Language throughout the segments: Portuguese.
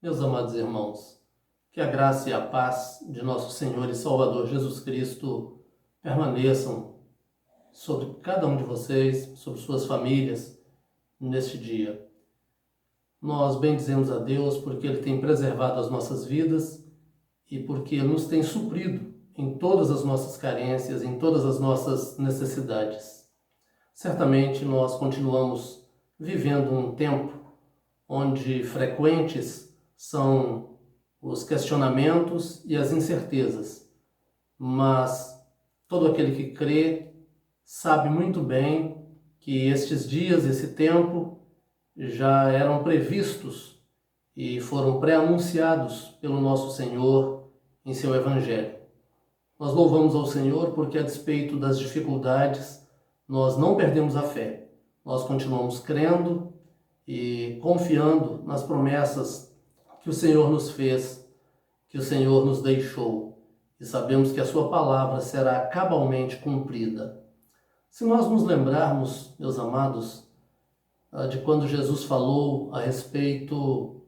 Meus amados irmãos, que a graça e a paz de nosso Senhor e Salvador Jesus Cristo permaneçam sobre cada um de vocês, sobre suas famílias, neste dia. Nós bendizemos a Deus porque Ele tem preservado as nossas vidas e porque Ele nos tem suprido em todas as nossas carências, em todas as nossas necessidades. Certamente nós continuamos vivendo um tempo onde frequentes são os questionamentos e as incertezas, mas todo aquele que crê sabe muito bem que estes dias, esse tempo, já eram previstos e foram pré-anunciados pelo nosso Senhor em seu Evangelho. Nós louvamos ao Senhor porque, a despeito das dificuldades, nós não perdemos a fé. Nós continuamos crendo e confiando nas promessas que o Senhor nos fez, que o Senhor nos deixou, e sabemos que a sua palavra será cabalmente cumprida. Se nós nos lembrarmos, meus amados, de quando Jesus falou a respeito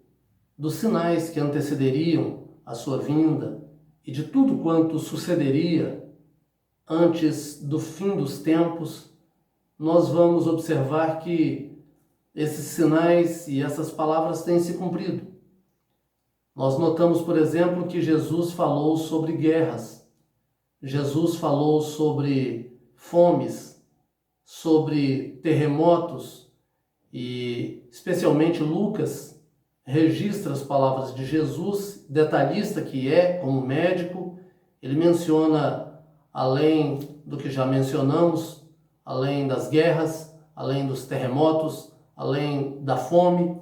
dos sinais que antecederiam a sua vinda e de tudo quanto sucederia antes do fim dos tempos, nós vamos observar que esses sinais e essas palavras têm se cumprido. Nós notamos, por exemplo, que Jesus falou sobre guerras, Jesus falou sobre fomes, sobre terremotos e, especialmente, Lucas registra as palavras de Jesus, detalhista que é, como médico. Ele menciona, além do que já mencionamos, além das guerras, além dos terremotos, além da fome,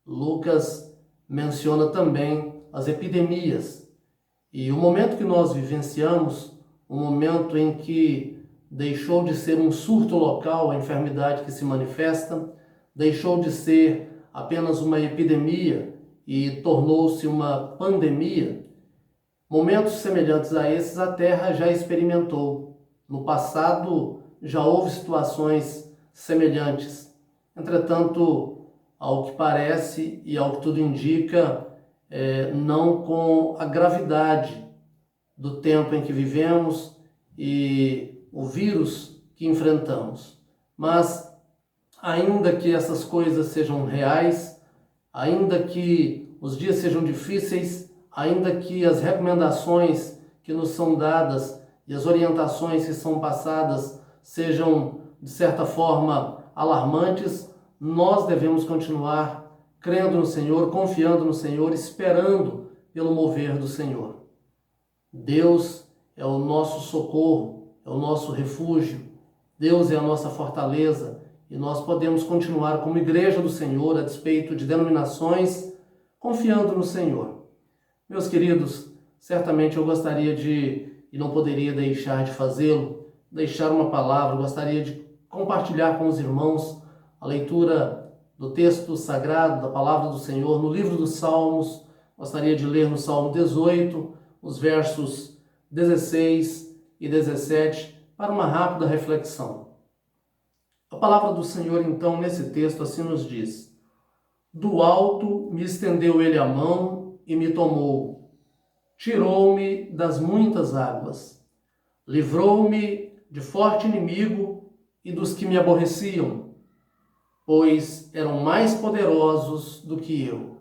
Lucas menciona também as epidemias. E o momento que nós vivenciamos, o momento em que deixou de ser um surto local a enfermidade que se manifesta, deixou de ser apenas uma epidemia e tornou-se uma pandemia, momentos semelhantes a esses a Terra já experimentou. No passado já houve situações semelhantes. Entretanto, ao que parece e ao que tudo indica, não com a gravidade do tempo em que vivemos e o vírus que enfrentamos. Mas, ainda que essas coisas sejam reais, ainda que os dias sejam difíceis, ainda que as recomendações que nos são dadas e as orientações que são passadas sejam, de certa forma, alarmantes, nós devemos continuar crendo no Senhor, confiando no Senhor, esperando pelo mover do Senhor. Deus é o nosso socorro, é o nosso refúgio, Deus é a nossa fortaleza e nós podemos continuar como igreja do Senhor, a despeito de denominações, confiando no Senhor. Meus queridos, certamente eu gostaria de, e não poderia deixar de fazê-lo, deixar uma palavra, gostaria de compartilhar com os irmãos a leitura do texto sagrado, da palavra do Senhor, no livro dos Salmos. Gostaria de ler no Salmo 18, os versos 16 e 17, para uma rápida reflexão. A palavra do Senhor, então, nesse texto, assim nos diz: Do alto me estendeu ele a mão e me tomou, tirou-me das muitas águas, livrou-me de forte inimigo e dos que me aborreciam, pois eram mais poderosos do que eu.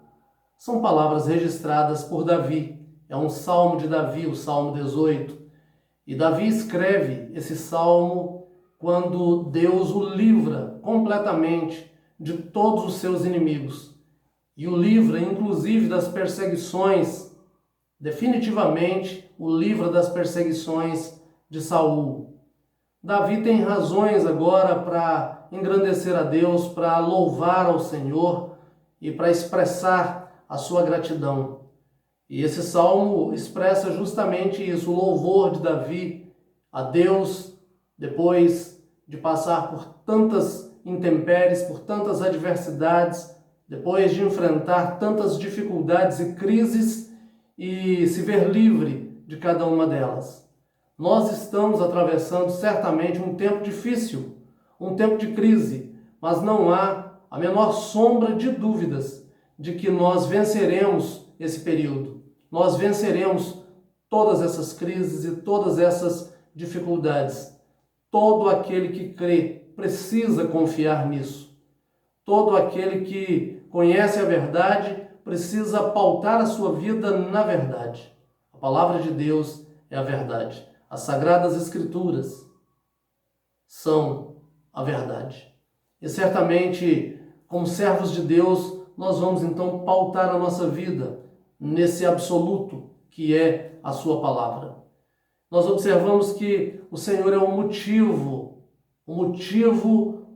São palavras registradas por Davi. É um salmo de Davi, o Salmo 18. E Davi escreve esse salmo quando Deus o livra completamente de todos os seus inimigos. E o livra, inclusive, das perseguições, definitivamente o livra das perseguições de Saul. Davi tem razões agora para engrandecer a Deus, para louvar ao Senhor e para expressar a sua gratidão. E esse salmo expressa justamente isso, o louvor de Davi a Deus, depois de passar por tantas intempéries, por tantas adversidades, depois de enfrentar tantas dificuldades e crises e se ver livre de cada uma delas. Nós estamos atravessando certamente um tempo difícil, um tempo de crise, mas não há a menor sombra de dúvidas de que nós venceremos esse período. Nós venceremos todas essas crises e todas essas dificuldades. Todo aquele que crê precisa confiar nisso. Todo aquele que conhece a verdade precisa pautar a sua vida na verdade. A palavra de Deus é a verdade. As Sagradas Escrituras são a verdade. E certamente, como servos de Deus, nós vamos então pautar a nossa vida nesse absoluto que é a sua palavra. Nós observamos que o Senhor é o motivo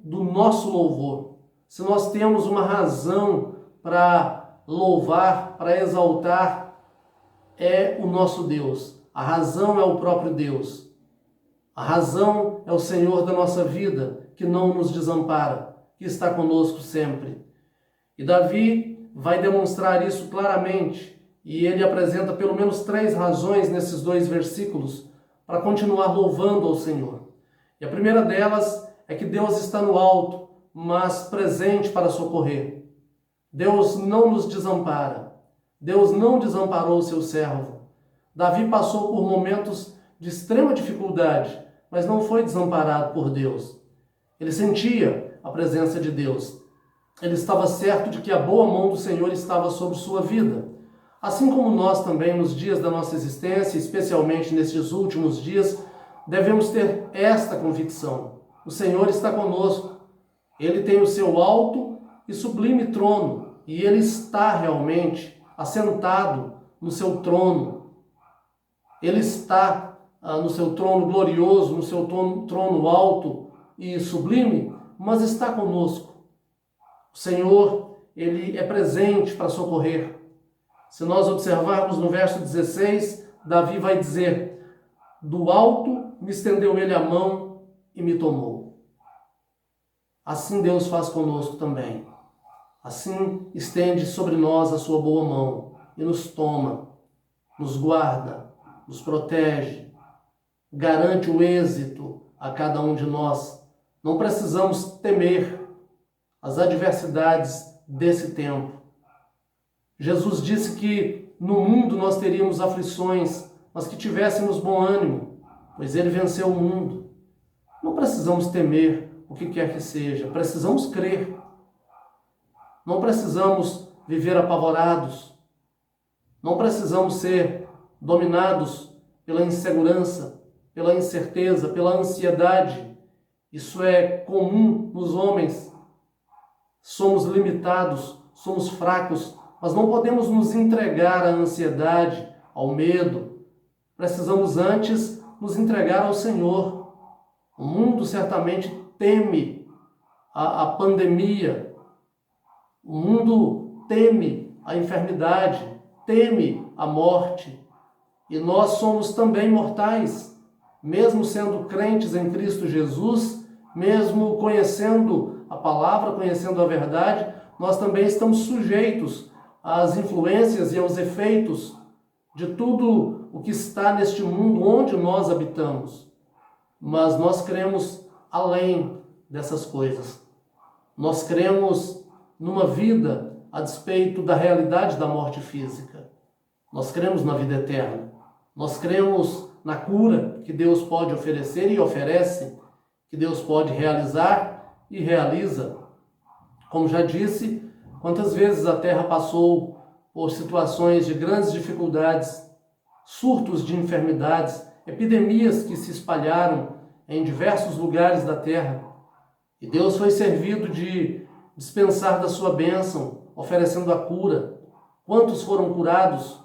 do nosso louvor. Se nós temos uma razão para louvar, para exaltar, é o nosso Deus. A razão é o próprio Deus. A razão é o Senhor da nossa vida, que não nos desampara, que está conosco sempre. E Davi vai demonstrar isso claramente, e ele apresenta pelo menos 3 razões nesses 2 versículos para continuar louvando ao Senhor. E a primeira delas é que Deus está no alto, mas presente para socorrer. Deus não nos desampara. Deus não desamparou o seu servo. Davi passou por momentos de extrema dificuldade, mas não foi desamparado por Deus. Ele sentia a presença de Deus. Ele estava certo de que a boa mão do Senhor estava sobre sua vida. Assim como nós também, nos dias da nossa existência, especialmente nestes últimos dias, devemos ter esta convicção. O Senhor está conosco. Ele tem o seu alto e sublime trono, e Ele está realmente assentado no seu trono. Ele está no seu trono glorioso, no seu trono alto e sublime, mas está conosco. O Senhor, Ele é presente para socorrer. Se nós observarmos no verso 16, Davi vai dizer: do alto me estendeu Ele a mão e me tomou. Assim Deus faz conosco também. Assim estende sobre nós a sua boa mão e nos toma, nos guarda, nos protege, garante o êxito a cada um de nós. Não precisamos temer as adversidades desse tempo. Jesus disse que no mundo nós teríamos aflições, mas que tivéssemos bom ânimo, pois Ele venceu o mundo. Não precisamos temer o que quer que seja, precisamos crer. Não precisamos viver apavorados. Não precisamos ser dominados pela insegurança, pela incerteza, pela ansiedade. Isso é comum nos homens. Somos limitados, somos fracos, mas não podemos nos entregar à ansiedade, ao medo. Precisamos antes nos entregar ao Senhor. O mundo certamente teme a pandemia. O mundo teme a enfermidade, teme a morte. E nós somos também mortais. Mesmo sendo crentes em Cristo Jesus, mesmo conhecendo a palavra, conhecendo a verdade, nós também estamos sujeitos às influências e aos efeitos de tudo o que está neste mundo onde nós habitamos. Mas nós cremos além dessas coisas. Nós cremos numa vida a despeito da realidade da morte física. Nós cremos na vida eterna. Nós cremos na cura que Deus pode oferecer e oferece, que Deus pode realizar e realiza. Como já disse, quantas vezes a Terra passou por situações de grandes dificuldades, surtos de enfermidades, epidemias que se espalharam em diversos lugares da Terra. E Deus foi servido de dispensar da sua bênção, oferecendo a cura. Quantos foram curados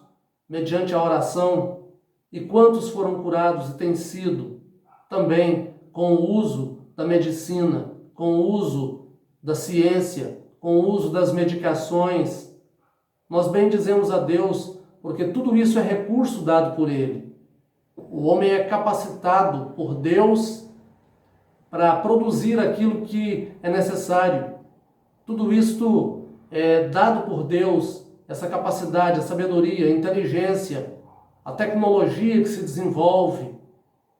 mediante a oração? E quantos foram curados e têm sido também com o uso da medicina, com o uso da ciência, com o uso das medicações? Nós bendizemos a Deus porque tudo isso é recurso dado por Ele. O homem é capacitado por Deus para produzir aquilo que é necessário. Tudo isto é dado por Deus, essa capacidade, a sabedoria, a inteligência, a tecnologia que se desenvolve.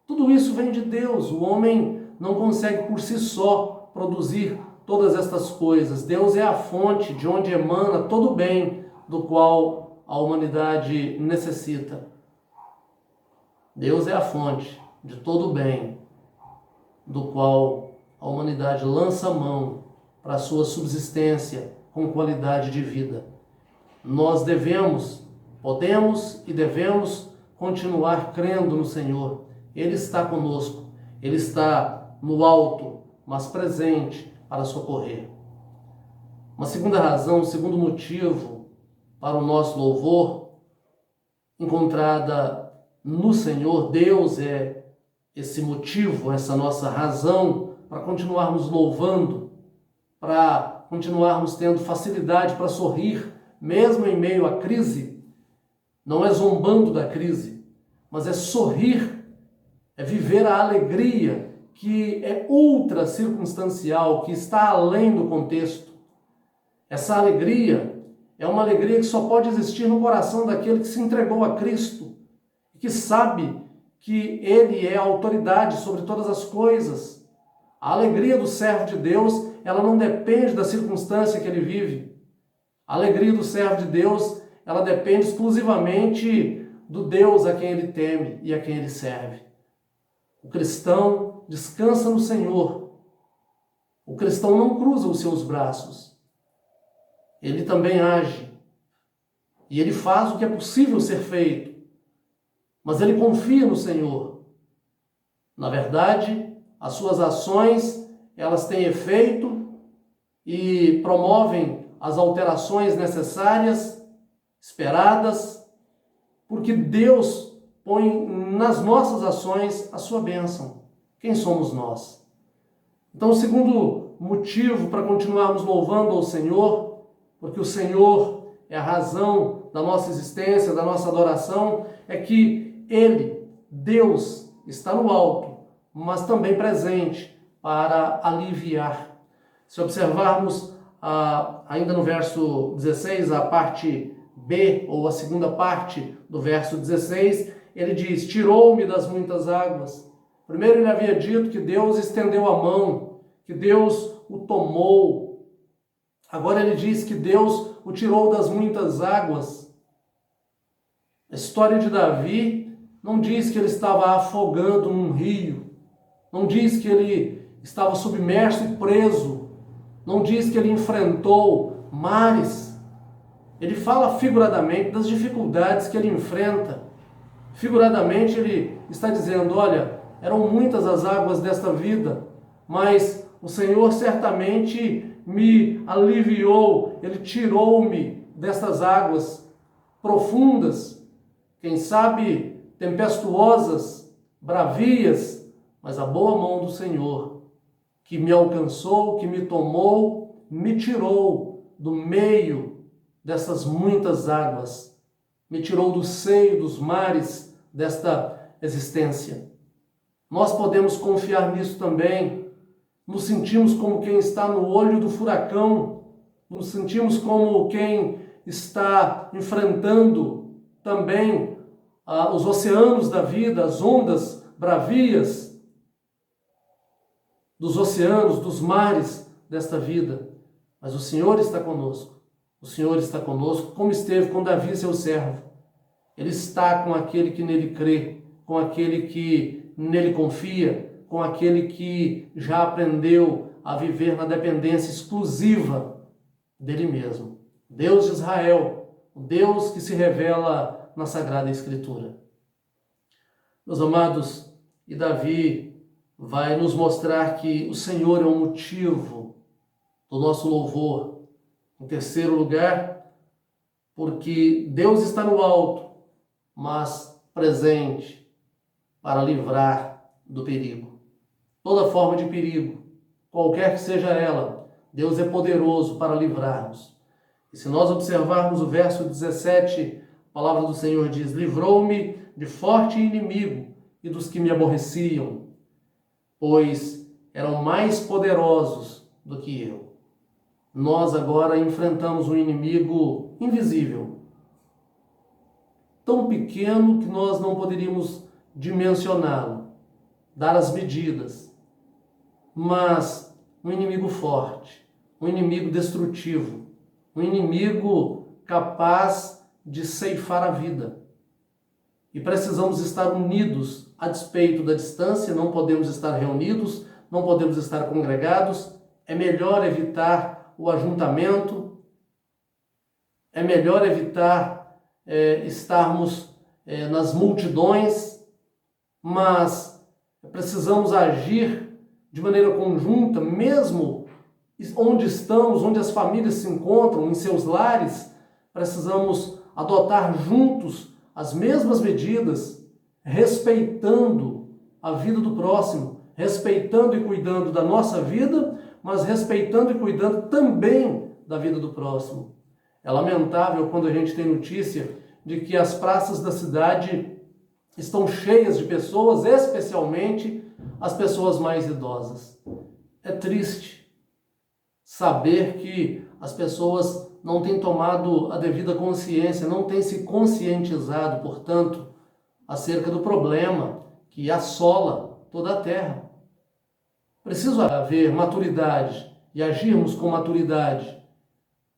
Tudo isso vem de Deus. O homem não consegue por si só produzir todas estas coisas. Deus é a fonte de onde emana todo o bem do qual a humanidade necessita. Deus é a fonte de todo o bem do qual a humanidade lança mão para a sua subsistência com qualidade de vida. Nós podemos e devemos continuar crendo no Senhor. Ele está conosco, Ele está no alto, mas presente para socorrer. Uma segunda razão, um segundo motivo para o nosso louvor, encontrada no Senhor. Deus é esse motivo, essa nossa razão para continuarmos louvando, para continuarmos tendo facilidade para sorrir, mesmo em meio à crise. Não é zombando da crise, mas é sorrir, é viver a alegria que é ultra circunstancial, que está além do contexto. Essa alegria é uma alegria que só pode existir no coração daquele que se entregou a Cristo, que sabe que Ele é a autoridade sobre todas as coisas. A alegria do servo de Deus, ela não depende da circunstância que ele vive. A alegria do servo de Deus, ela depende exclusivamente do Deus a quem ele teme e a quem ele serve. O cristão descansa no Senhor. O cristão não cruza os seus braços. Ele também age. E ele faz o que é possível ser feito. Mas ele confia no Senhor. Na verdade, as suas ações, elas têm efeito e promovem as alterações necessárias, esperadas, porque Deus põe nas nossas ações a sua bênção. Quem somos nós? Então, o segundo motivo para continuarmos louvando ao Senhor, porque o Senhor é a razão da nossa existência, da nossa adoração, é que Ele, Deus, está no alto, mas também presente para aliviar. Se observarmos ainda no verso 16, a parte B, ou a segunda parte do verso 16, ele diz: tirou-me das muitas águas. Primeiro ele havia dito que Deus estendeu a mão, que Deus o tomou. Agora ele diz que Deus o tirou das muitas águas. A história de Davi não diz que ele estava afogando num rio, não diz que ele estava submerso e preso, não diz que ele enfrentou mares. Ele fala figuradamente das dificuldades que ele enfrenta. Figuradamente ele está dizendo: olha, eram muitas as águas desta vida, mas o Senhor certamente me aliviou, Ele tirou-me destas águas profundas, quem sabe tempestuosas, bravias, mas a boa mão do Senhor, que me alcançou, que me tomou, me tirou do meio dessas muitas águas, me tirou do seio dos mares desta existência. Nós podemos confiar nisso também. Nos sentimos como quem está no olho do furacão, nos sentimos como quem está enfrentando também os oceanos da vida, as ondas bravias dos oceanos, dos mares desta vida. Mas o Senhor está conosco. O Senhor está conosco, como esteve com Davi, seu servo. Ele está com aquele que nele crê, com aquele que nele confia, com aquele que já aprendeu a viver na dependência exclusiva dele mesmo. Deus de Israel, o Deus que se revela na Sagrada Escritura. Meus amados, e Davi vai nos mostrar que o Senhor é o motivo do nosso louvor. Em terceiro lugar, porque Deus está no alto, mas presente para livrar do perigo. Toda forma de perigo, qualquer que seja ela, Deus é poderoso para livrar-nos. E se nós observarmos o verso 17, a palavra do Senhor diz: livrou-me de forte inimigo e dos que me aborreciam, pois eram mais poderosos do que eu. Nós agora enfrentamos um inimigo invisível, tão pequeno que nós não poderíamos dimensioná-lo, dar as medidas. Mas um inimigo forte, um inimigo destrutivo, um inimigo capaz de ceifar a vida. E precisamos estar unidos a despeito da distância, não podemos estar reunidos, não podemos estar congregados. É melhor evitar o ajuntamento, é melhor evitar estarmos nas multidões, mas precisamos agir de maneira conjunta, mesmo onde estamos, onde as famílias se encontram, em seus lares. Precisamos adotar juntos as mesmas medidas, respeitando a vida do próximo, respeitando e cuidando da nossa vida, mas respeitando e cuidando também da vida do próximo. É lamentável quando a gente tem notícia de que as praças da cidade estão cheias de pessoas, especialmente as pessoas mais idosas. É triste saber que as pessoas não têm tomado a devida consciência, não têm se conscientizado, portanto, acerca do problema que assola toda a terra. Precisa haver maturidade e agirmos com maturidade.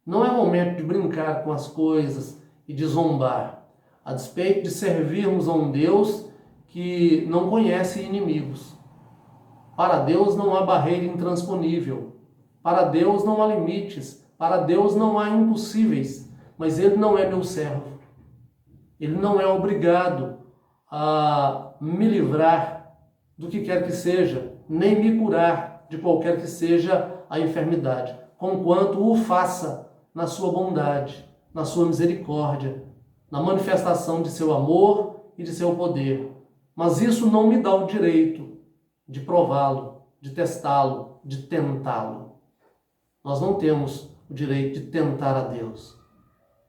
Não é momento de brincar com as coisas e de zombar, a despeito de servirmos a um Deus que não conhece inimigos. Para Deus não há barreira intransponível. Para Deus não há limites. Para Deus não há impossíveis. Mas Ele não é meu servo. Ele não é obrigado a me livrar do que quer que seja, nem me curar de qualquer que seja a enfermidade, conquanto o faça na sua bondade, na sua misericórdia, na manifestação de seu amor e de seu poder. Mas isso não me dá o direito de prová-lo, de testá-lo, de tentá-lo. Nós não temos o direito de tentar a Deus.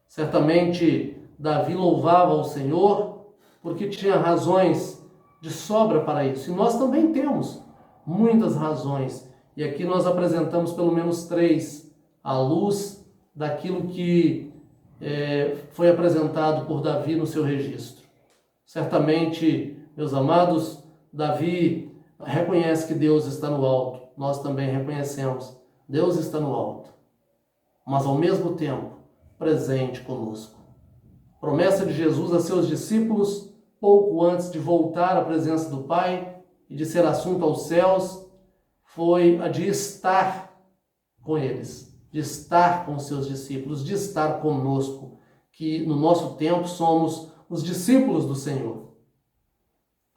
Certamente, Davi louvava ao Senhor porque tinha razões de sobra para isso. E nós também temos muitas razões. E aqui nós apresentamos pelo menos 3 à luz daquilo que foi apresentado por Davi no seu registro. Certamente, meus amados, Davi reconhece que Deus está no alto. Nós também reconhecemos. Deus está no alto, mas ao mesmo tempo presente conosco. Promessa de Jesus a seus discípulos, pouco antes de voltar à presença do Pai e de ser assunto aos céus, foi a de estar com eles, de estar com seus discípulos, de estar conosco, que no nosso tempo somos os discípulos do Senhor.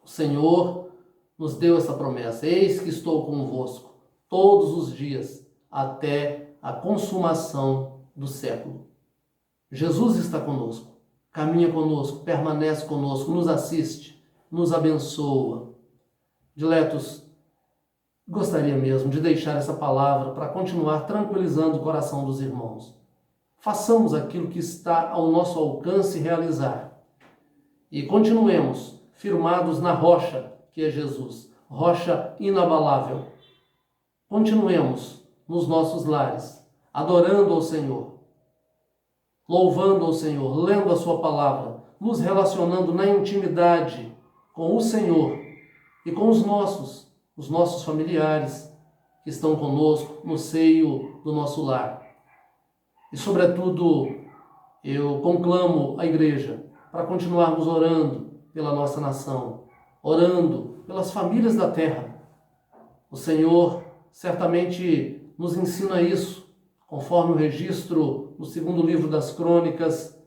O Senhor nos deu essa promessa: eis que estou convosco todos os dias, até a consumação do século. Jesus está conosco, caminha conosco, permanece conosco, nos assiste, nos abençoa. Diletos, gostaria mesmo de deixar essa palavra para continuar tranquilizando o coração dos irmãos. Façamos aquilo que está ao nosso alcance realizar e continuemos firmados na rocha que é Jesus, rocha inabalável. Continuemos nos nossos lares, adorando ao Senhor, louvando ao Senhor, lendo a sua palavra, nos relacionando na intimidade com o Senhor e com os nossos familiares que estão conosco no seio do nosso lar. E, sobretudo, eu conclamo a igreja para continuarmos orando pela nossa nação, orando pelas famílias da terra. O Senhor certamente nos ensina isso, conforme o registro no 2º livro das Crônicas,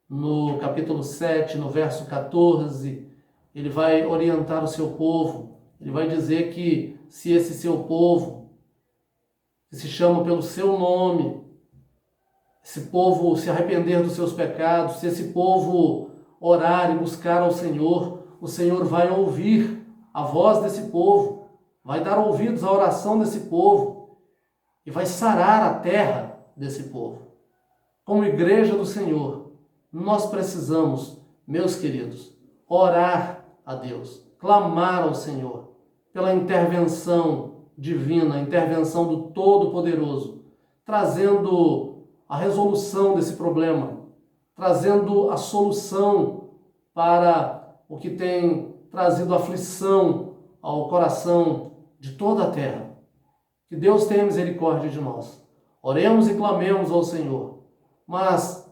no capítulo 7, no verso 14, ele vai orientar o seu povo, ele vai dizer que se esse seu povo, que se chama pelo seu nome, esse povo se arrepender dos seus pecados, se esse povo orar e buscar ao Senhor, o Senhor vai ouvir a voz desse povo, vai dar ouvidos à oração desse povo e vai sarar a terra desse povo. Como igreja do Senhor, nós precisamos, meus queridos, orar a Deus, clamar ao Senhor pela intervenção divina, a intervenção do Todo-Poderoso, trazendo a resolução desse problema, trazendo a solução para o que tem trazido aflição ao coração de toda a terra. Que Deus tenha misericórdia de nós. Oremos e clamemos ao Senhor. Mas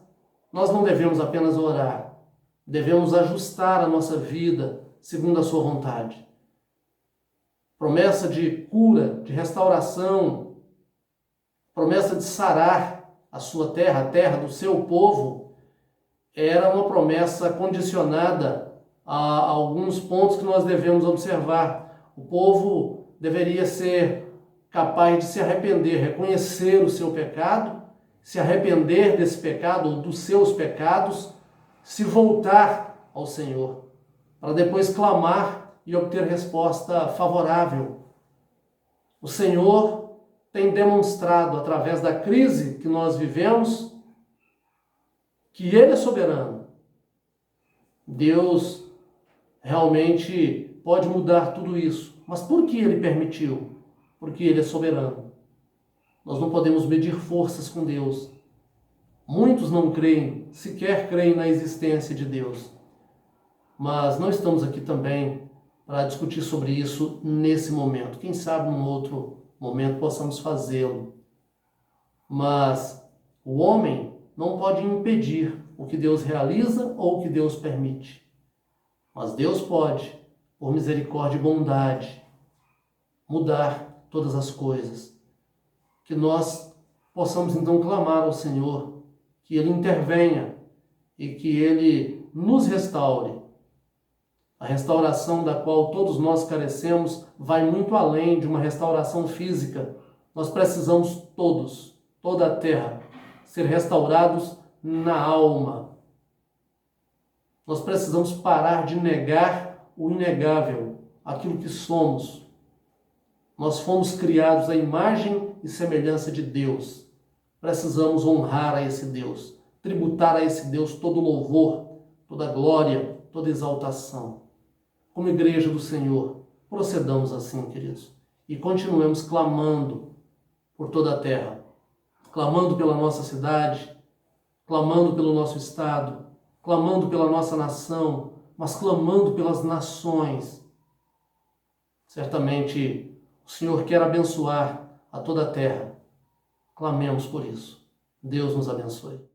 nós não devemos apenas orar. Devemos ajustar a nossa vida segundo a sua vontade. Promessa de cura, de restauração, promessa de sarar a sua terra, a terra do seu povo, era uma promessa condicionada a alguns pontos que nós devemos observar. O povo deveria ser capaz de se arrepender, reconhecer o seu pecado, se arrepender desse pecado ou dos seus pecados, se voltar ao Senhor, para depois clamar e obter resposta favorável. O Senhor tem demonstrado, através da crise que nós vivemos, que Ele é soberano. Deus realmente pode mudar tudo isso. Mas por que Ele permitiu? Porque Ele é soberano. Nós não podemos medir forças com Deus. Muitos não creem, sequer creem na existência de Deus. Mas não estamos aqui também para discutir sobre isso nesse momento. Quem sabe num outro momento possamos fazê-lo. Mas o homem não pode impedir o que Deus realiza ou o que Deus permite. Mas Deus pode, por misericórdia e bondade, mudar todas as coisas. Que nós possamos então clamar ao Senhor, que Ele intervenha e que Ele nos restaure. A restauração da qual todos nós carecemos vai muito além de uma restauração física. Nós precisamos todos, toda a terra, ser restaurados na alma. Nós precisamos parar de negar o inegável, aquilo que somos. Nós fomos criados à imagem e semelhança de Deus. Precisamos honrar a esse Deus, tributar a esse Deus todo louvor, toda glória, toda exaltação. Como igreja do Senhor, procedamos assim, queridos, e continuemos clamando por toda a terra, clamando pela nossa cidade, clamando pelo nosso estado, clamando pela nossa nação, mas clamando pelas nações. Certamente o Senhor quer abençoar a toda a terra. Clamemos por isso. Deus nos abençoe.